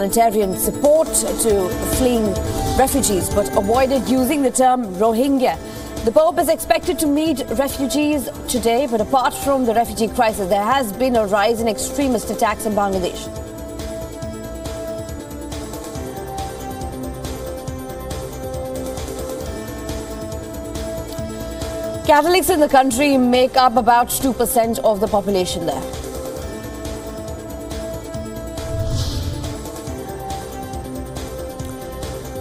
humanitarian support to fleeing refugees, but avoided using the term Rohingya. The Pope is expected to meet refugees today, but apart from the refugee crisis, there has been a rise in extremist attacks in Bangladesh. Catholics in the country make up about 2% of the population there.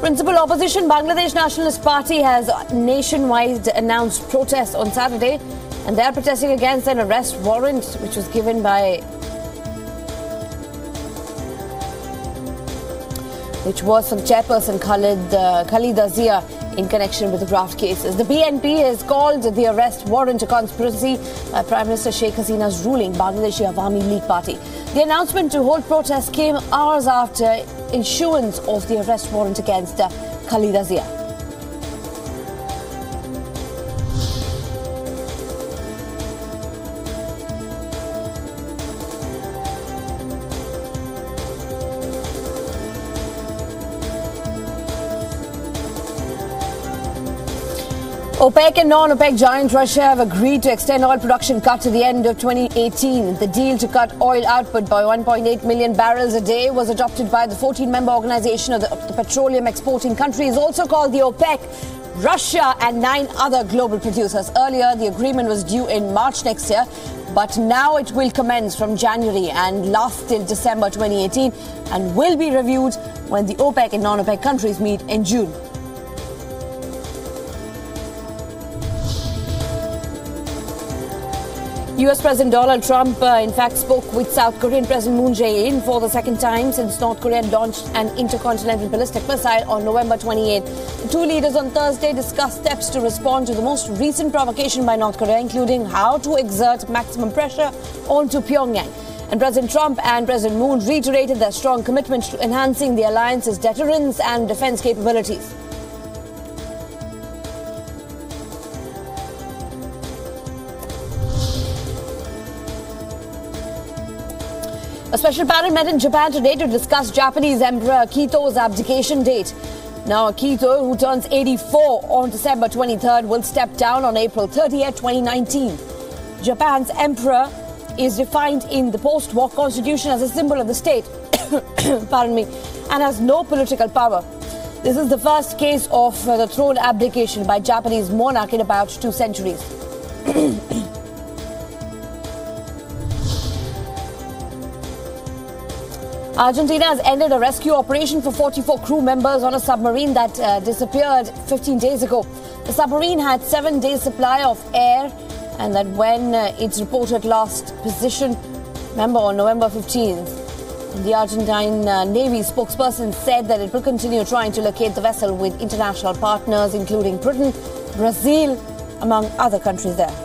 Principal opposition Bangladesh Nationalist Party has nationwide announced protests on Saturday, and they are protesting against an arrest warrant which was given by for the chairperson Khalida Zia in connection with the graft cases. The BNP has called the arrest warrant a conspiracy by Prime Minister Sheikh Hasina's ruling Bangladeshi Awami League Party. The announcement to hold protests came hours after issuance of the arrest warrant against Khalida Zia. OPEC and non-OPEC giant Russia have agreed to extend oil production cut to the end of 2018. The deal to cut oil output by 1.8 million barrels a day was adopted by the 14-member organization of the petroleum exporting countries, also called the OPEC. Russia and 9 other global producers. Earlier, the agreement was due in March next year, but now it will commence from January and last till December 2018 and will be reviewed when the OPEC and non-OPEC countries meet in June. US President Donald Trump, in fact, spoke with South Korean President Moon Jae-in for the second time since North Korea launched an intercontinental ballistic missile on November 28. The two leaders on Thursday discussed steps to respond to the most recent provocation by North Korea, including how to exert maximum pressure onto Pyongyang. And President Trump and President Moon reiterated their strong commitment to enhancing the alliance's deterrence and defense capabilities. A special panel met in Japan today to discuss Japanese Emperor Akito's abdication date. Now, Akito, who turns 84 on December 23rd, will step down on April 30th, 2019. Japan's emperor is defined in the post-war constitution as a symbol of the state, and has no political power. This is the first case of the throne abdication by Japanese monarch in about 2 centuries. Argentina has ended a rescue operation for 44 crew members on a submarine that disappeared 15 days ago. The submarine had 7 days' supply of air, and that when its reported lost position, remember, on November 15th, the Argentine Navy spokesperson said that it will continue trying to locate the vessel with international partners, including Britain, Brazil, among other countries there.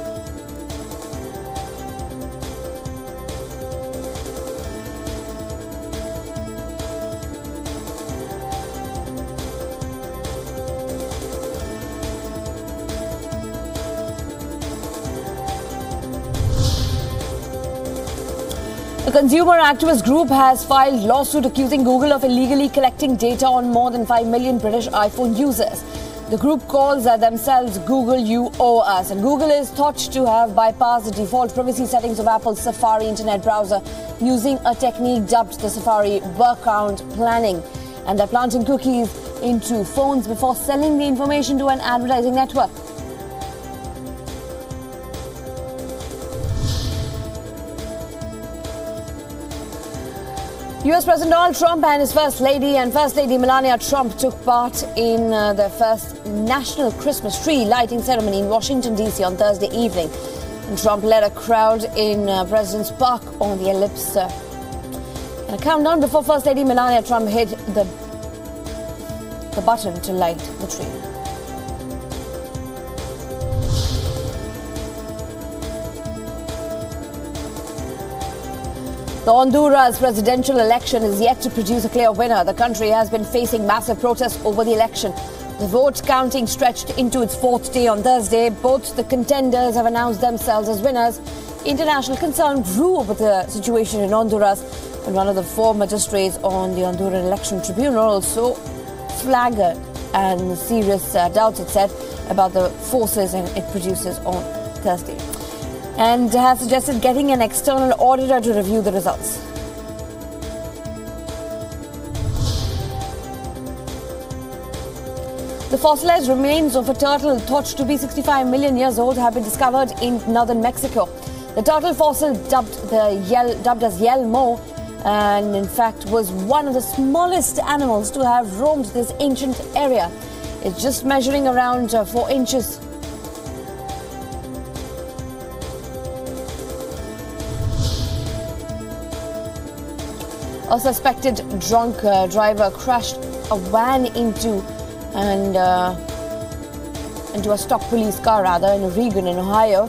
A consumer activist group has filed lawsuit accusing Google of illegally collecting data on more than 5 million British iPhone users. The group calls themselves Google You Owe Us, and Google is thought to have bypassed the default privacy settings of Apple's Safari internet browser using a technique dubbed the Safari word count planning. And they're planting cookies into phones before selling the information to an advertising network. US President Donald Trump and his First Lady Melania Trump took part in their first national Christmas tree lighting ceremony in Washington, D.C. on Thursday evening. And Trump led a crowd in President's Park on the Ellipse. And a countdown before First Lady Melania Trump hit the button to light the tree. The Honduras presidential election is yet to produce a clear winner. The country has been facing massive protests over the election. The vote counting stretched into its 4th day on Thursday. Both the contenders have announced themselves as winners. International concern grew over the situation in Honduras And one of the 4 magistrates on the Honduran Election Tribunal also flagged and serious doubts, it said, about the forces it produces on Thursday, and has suggested getting an external auditor to review the results. The fossilized remains of a turtle thought to be 65 million years old have been discovered in northern Mexico. The turtle fossil, dubbed as Yelmo, and in fact was one of the smallest animals to have roamed this ancient area. It's just measuring around 4 inches. A suspected drunk driver crashed a van into a stock police car in Regan in Ohio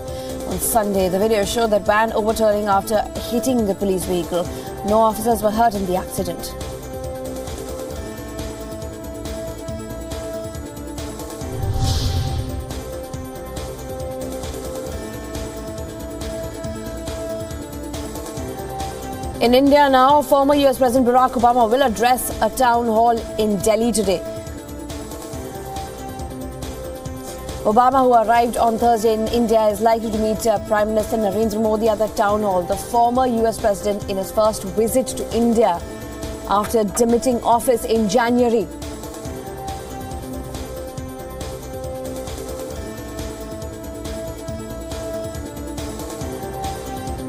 on Sunday. The video showed that van overturning after hitting the police vehicle. No officers were hurt in the accident. In India now, former US President Barack Obama will address a town hall in Delhi today. Obama, who arrived on Thursday in India, is likely to meet Prime Minister Narendra Modi at the town hall, the former US president in his first visit to India after demitting office in January.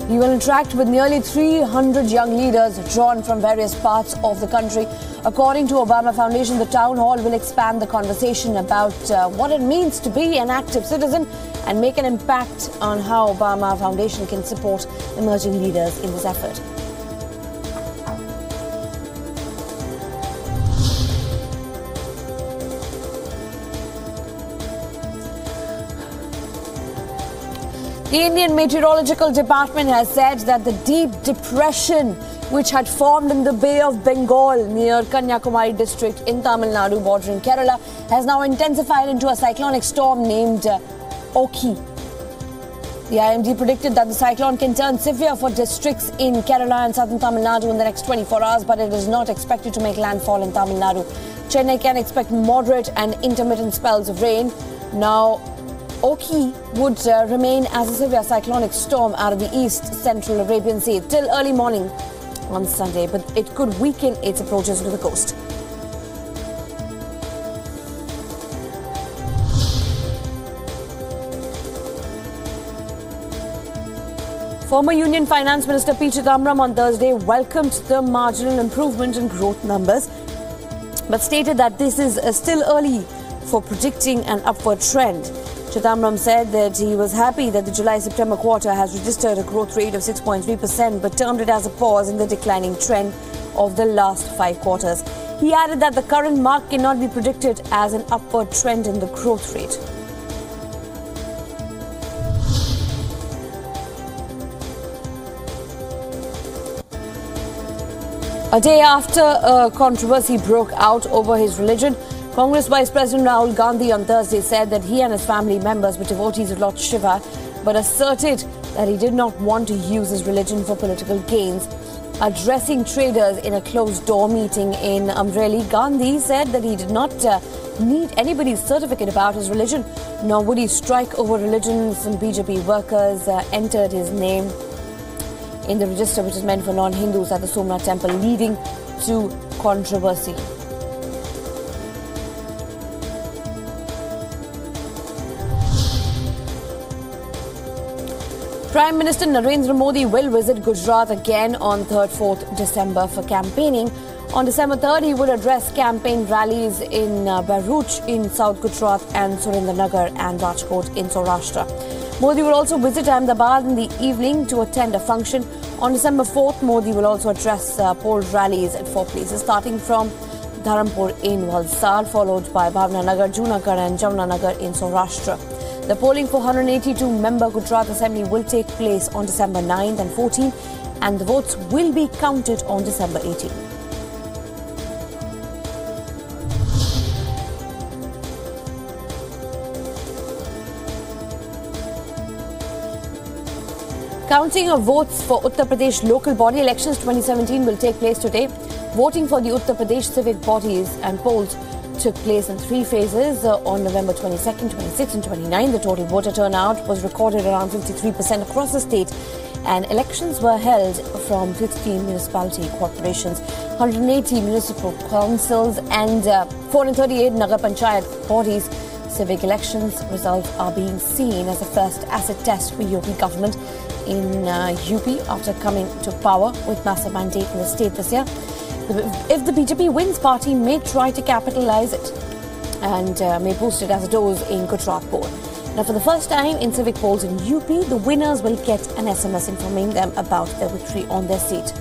He will interact with nearly 300 young leaders drawn from various parts of the country. According to Obama Foundation, the town hall will expand the conversation about what it means to be an active citizen and make an impact on how Obama Foundation can support emerging leaders in this effort. The Indian Meteorological Department has said that the deep depression which had formed in the Bay of Bengal near Kanyakumari district in Tamil Nadu bordering Kerala has now intensified into a cyclonic storm named Oki. The IMD predicted that the cyclone can turn severe for districts in Kerala and southern Tamil Nadu in the next 24 hours, but it is not expected to make landfall in Tamil Nadu. Chennai can expect moderate and intermittent spells of rain. Now, Oki would remain as a severe cyclonic storm out of the east central Arabian Sea till early morning on Sunday, but it could weaken its approaches to the coast. Former Union Finance Minister P. Chidambaram on Thursday welcomed the marginal improvement in growth numbers, but stated that this is still early for predicting an upward trend. Chidambaram said that he was happy that the July-September quarter has registered a growth rate of 6.3%, but termed it as a pause in the declining trend of the last 5 quarters. He added that the current mark cannot be predicted as an upward trend in the growth rate. A day after a controversy broke out over his religion, Congress Vice President Rahul Gandhi on Thursday said that he and his family members were devotees of Lord Shiva, but asserted that he did not want to use his religion for political gains. Addressing traders in a closed-door meeting in Amreli, Gandhi said that he did not need anybody's certificate about his religion, nor would he strike over religion. Some BJP workers entered his name in the register, which is meant for non-Hindus, at the Somnath temple, leading to controversy. Prime Minister Narendra Modi will visit Gujarat again on 3rd-4th December for campaigning. On December 3rd, he would address campaign rallies in Bharuch in South Gujarat and Surendranagar and Rajkot in Saurashtra. Modi will also visit Ahmedabad in the evening to attend a function. On December 4th, Modi will also address poll rallies at 4 places, starting from Dharampur in Valsad, followed by Bhavnanagar, Junagadh and Jamnanagar in Saurashtra. The polling for 182-member Gujarat Assembly will take place on December 9th and 14th, and the votes will be counted on December 18th. Counting of votes for Uttar Pradesh local body elections 2017 will take place today. Voting for the Uttar Pradesh civic bodies and polls took place in 3 phases on November 22nd, 26th and 29th. The total voter turnout was recorded around 53% across the state, and elections were held from 15 municipality corporations, 180 municipal councils and 438 Nagar Panchayat bodies. Civic elections results are being seen as the first acid test for UP government in UP after coming to power with massive mandate in the state this year. If the BJP wins, party may try to capitalise it and may boost it as it does in Gujarat poll. Now, for the first time in civic polls in UP, the winners will get an SMS informing them about their victory on their seat.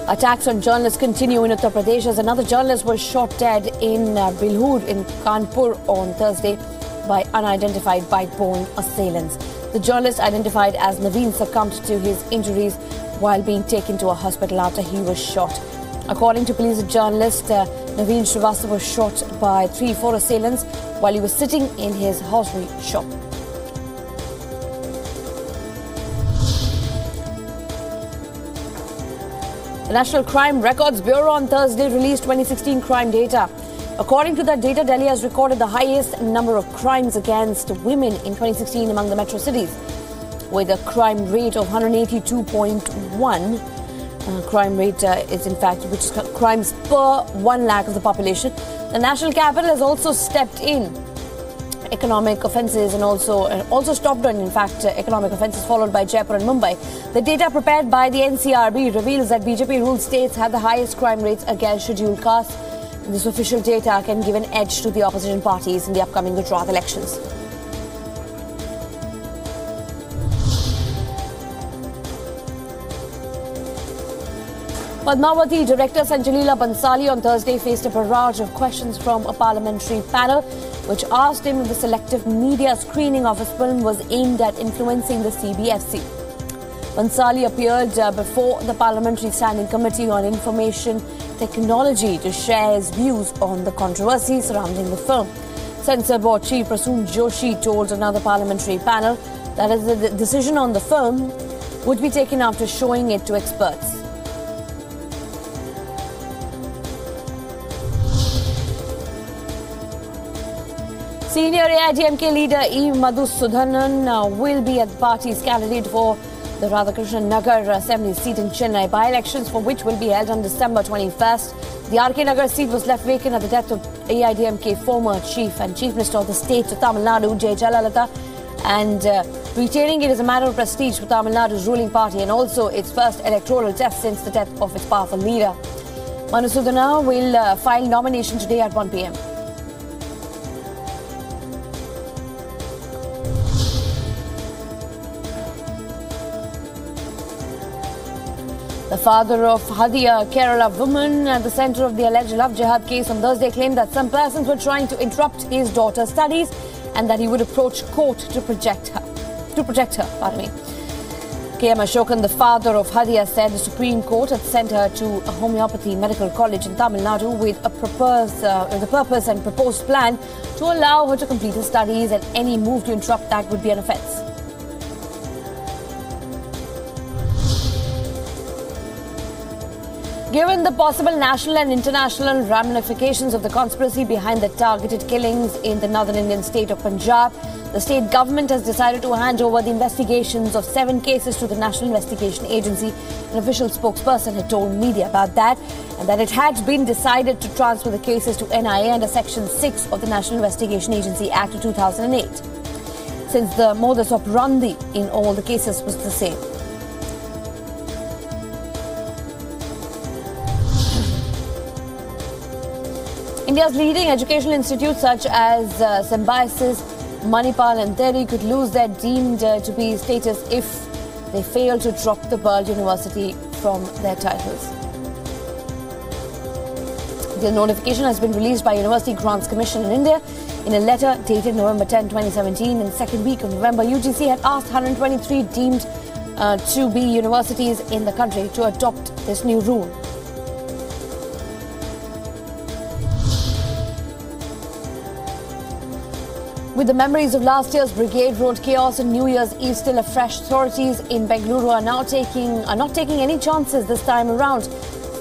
Attacks on journalists continue in Uttar Pradesh as another journalist was shot dead in Bilhur in Kanpur on Thursday by unidentified bite-borne assailants. The journalist, identified as Naveen, succumbed to his injuries while being taken to a hospital after he was shot. According to police, the journalist Naveen Srivastava was shot by 3-4 assailants while he was sitting in his hosiery shop. The National Crime Records Bureau on Thursday released 2016 crime data. According to that data, Delhi has recorded the highest number of crimes against women in 2016 among the metro cities, with a crime rate of 182.1. Crime rate is in fact which is crimes per 1 lakh of the population. The national capital has also stepped in economic offences and also stopped on, in fact, economic offences, followed by Jaipur and Mumbai. The data prepared by the NCRB reveals that BJP-ruled states have the highest crime rates against scheduled castes. This official data can give an edge to the opposition parties in the upcoming Gujarat elections. Padmavati director Sanjalila Bansali on Thursday faced a barrage of questions from a parliamentary panel which asked him if the selective media screening of his film was aimed at influencing the CBFC. Bansali appeared before the Parliamentary Standing Committee on Information Technology to share his views on the controversy surrounding the film. Censor Board Chief Prasoon Joshi told another parliamentary panel that the decision on the film would be taken after showing it to experts. Senior AIDMK leader E. Madhusudanan will be at the party's candidate for the Radhakrishnan Nagar Assembly seat in Chennai. By-elections for which will be held on December 21st. The RK Nagar seat was left vacant at the death of AIDMK former chief and chief minister of the state of Tamil Nadu, J. Jayalalitha, and retaining it is a matter of prestige for Tamil Nadu's ruling party and also its first electoral test since the death of its powerful leader. Madhusudanan will file nomination today at 1 p.m. The father of Hadia, Kerala woman at the centre of the alleged love jihad case on Thursday claimed that some persons were trying to interrupt his daughter's studies and that he would approach court to protect her. K.M. Ashokan, the father of Hadia, said the Supreme Court had sent her to a homeopathy medical college in Tamil Nadu with the purpose and proposed plan to allow her to complete her studies, and any move to interrupt that would be an offence. Given the possible national and international ramifications of the conspiracy behind the targeted killings in the northern Indian state of Punjab, the state government has decided to hand over the investigations of 7 cases to the National Investigation Agency. An official spokesperson had told media about that, and that it had been decided to transfer the cases to NIA under Section 6 of the National Investigation Agency Act of 2008, since the modus operandi in all the cases was the same. India's leading educational institutes such as Symbiosis, Manipal and Delhi could lose their deemed to be status if they fail to drop the World University from their titles. The notification has been released by University Grants Commission in India. In a letter dated November 10, 2017, in the second week of November, UGC had asked 123 deemed to be universities in the country to adopt this new rule. With the memories of last year's Brigade Road chaos and New Year's Eve still afresh, authorities in Bengaluru are not taking any chances this time around.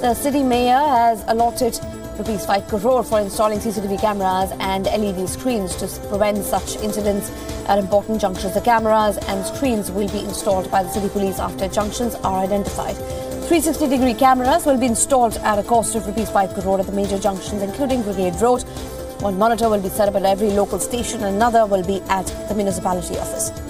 The city mayor has allotted Rs 5 crore for installing CCTV cameras and LED screens to prevent such incidents at important junctions. The cameras and screens will be installed by the city police after junctions are identified. 360-degree cameras will be installed at a cost of Rs 5 crore at the major junctions, including Brigade Road. One monitor will be set up at every local station and another will be at the municipality office.